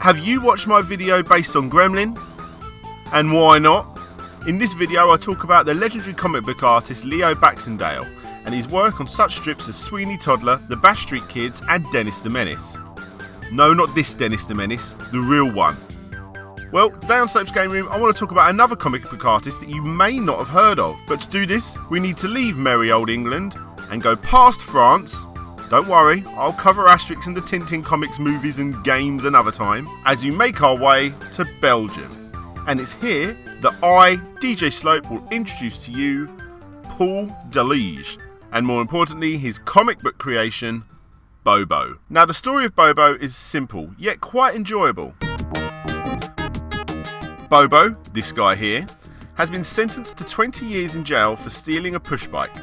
Have you watched my video based on Gremlin? And why not? In this video I talk about the legendary comic book artist Leo Baxendale and his work on such strips as Sweeney Toddler, The Bash Street Kids and Dennis the Menace. No, not this Dennis the Menace, the real one. Well, today on Slope's Game Room I want to talk about another comic book artist that you may not have heard of. But to do this, we need to leave merry old England and go past France. Don't worry, I'll cover asterisks in the Tintin comics, movies and games another time, as we make our way to Belgium. And it's here that I, DJ Slope, will introduce to you Paul Delige, and more importantly his comic book creation, Bobo. Now the story of Bobo is simple, yet quite enjoyable. Bobo, this guy here, has been sentenced to 20 years in jail for stealing a push bike.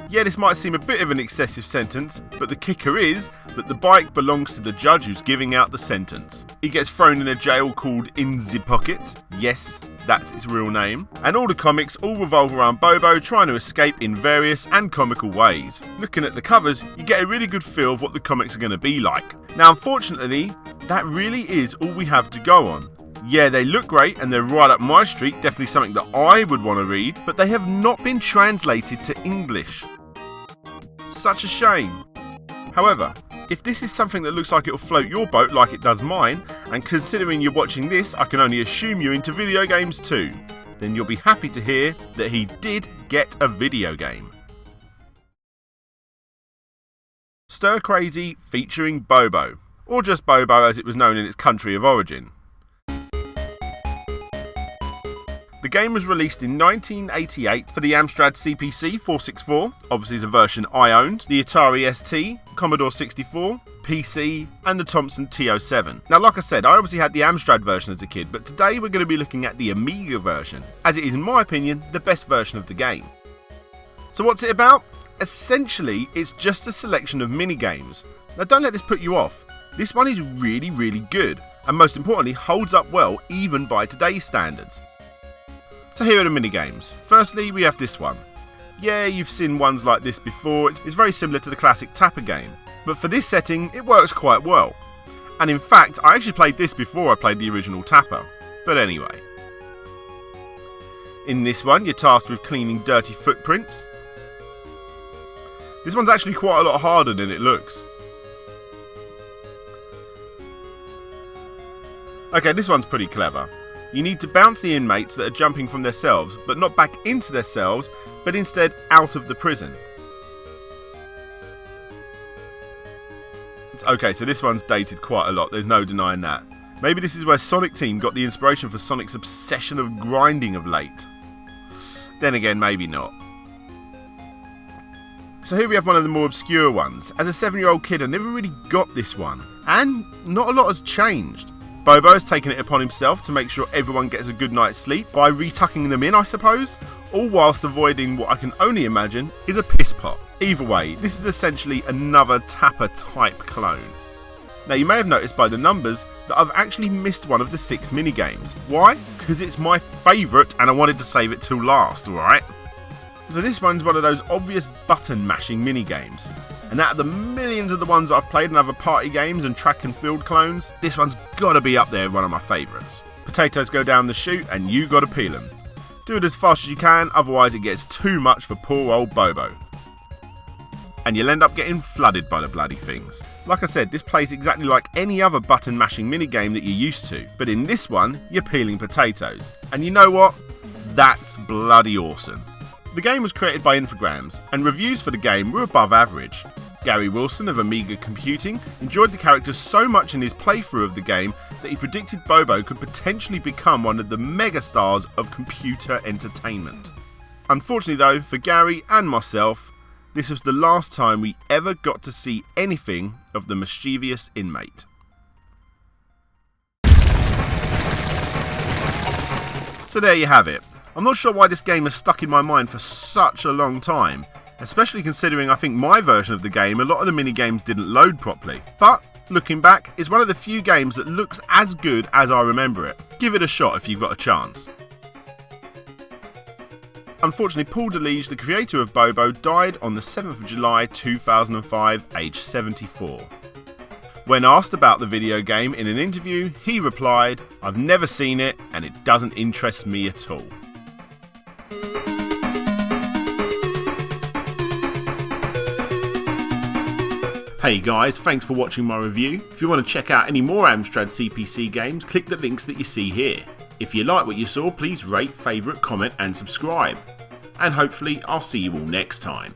Yeah, this might seem a bit of an excessive sentence, but the kicker is that the bike belongs to the judge who's giving out the sentence. He gets thrown in a jail called In the Pocket. Yes, that's its real name. And all the comics all revolve around Bobo trying to escape in various and comical ways. Looking at the covers, you get a really good feel of what the comics are going to be like. Now, unfortunately, that really is all we have to go on. Yeah, they look great and they're right up my street, definitely something that I would want to read, but they have not been translated to English. Such a shame. However, if this is something that looks like it'll float your boat like it does mine, and considering you're watching this, I can only assume you're into video games too, then you'll be happy to hear that he did get a video game. Stir Crazy featuring Bobo, or just Bobo as it was known in its country of origin. The game was released in 1988 for the Amstrad CPC 464, obviously the version I owned, the Atari ST, Commodore 64, PC and the Thomson TO7. Now like I said, I obviously had the Amstrad version as a kid, but today we're going to be looking at the Amiga version, as it is in my opinion the best version of the game. So what's it about? Essentially it's just a selection of mini-games. Now don't let this put you off, this one is really good, and most importantly holds up well even by today's standards. So here are the mini-games. Firstly, we have this one. Yeah, you've seen ones like this before, it's very similar to the classic Tapper game, but for this setting, it works quite well. And in fact, I actually played this before I played the original Tapper. But anyway. In this one, you're tasked with cleaning dirty footprints. This one's actually quite a lot harder than it looks. Okay, this one's pretty clever. You need to bounce the inmates that are jumping from their cells, but not back into their cells, but instead out of the prison. Okay, so this one's dated quite a lot, there's no denying that. Maybe this is where Sonic Team got the inspiration for Sonic's obsession of grinding of late. Then again, maybe not. So here we have one of the more obscure ones. As a 7-year-old kid, I never really got this one, and not a lot has changed. Bobo has taken it upon himself to make sure everyone gets a good night's sleep by retucking them in, I suppose, all whilst avoiding what I can only imagine is a piss pot. Either way, this is essentially another Tapper type clone. Now you may have noticed by the numbers that I've actually missed one of the 6 minigames. Why? Because it's my favourite and I wanted to save it till last, alright? So this one's one of those obvious button mashing minigames. And out of the millions of the ones I've played in other party games and track and field clones, this one's gotta be up there, one of my favourites. Potatoes go down the chute and you gotta peel them. Do it as fast as you can, otherwise it gets too much for poor old Bobo. And you'll end up getting flooded by the bloody things. Like I said, this plays exactly like any other button mashing minigame that you're used to, but in this one, you're peeling potatoes. And you know what? That's bloody awesome. The game was created by Infogrames, and reviews for the game were above average. Gary Wilson of Amiga Computing enjoyed the character so much in his playthrough of the game that he predicted Bobo could potentially become one of the megastars of computer entertainment. Unfortunately though, for Gary and myself, this was the last time we ever got to see anything of the mischievous inmate. So there you have it. I'm not sure why this game has stuck in my mind for such a long time, especially considering I think my version of the game, a lot of the mini-games didn't load properly. But, looking back, it's one of the few games that looks as good as I remember it. Give it a shot if you've got a chance. Unfortunately, Paul Delige, the creator of Bobo, died on the 7th of July 2005, aged 74. When asked about the video game in an interview, he replied, "I've never seen it and it doesn't interest me at all." Hey guys, thanks for watching my review. If you want to check out any more Amstrad CPC games, click the links that you see here. If you like what you saw, please rate, favourite, comment and subscribe. And hopefully I'll see you all next time.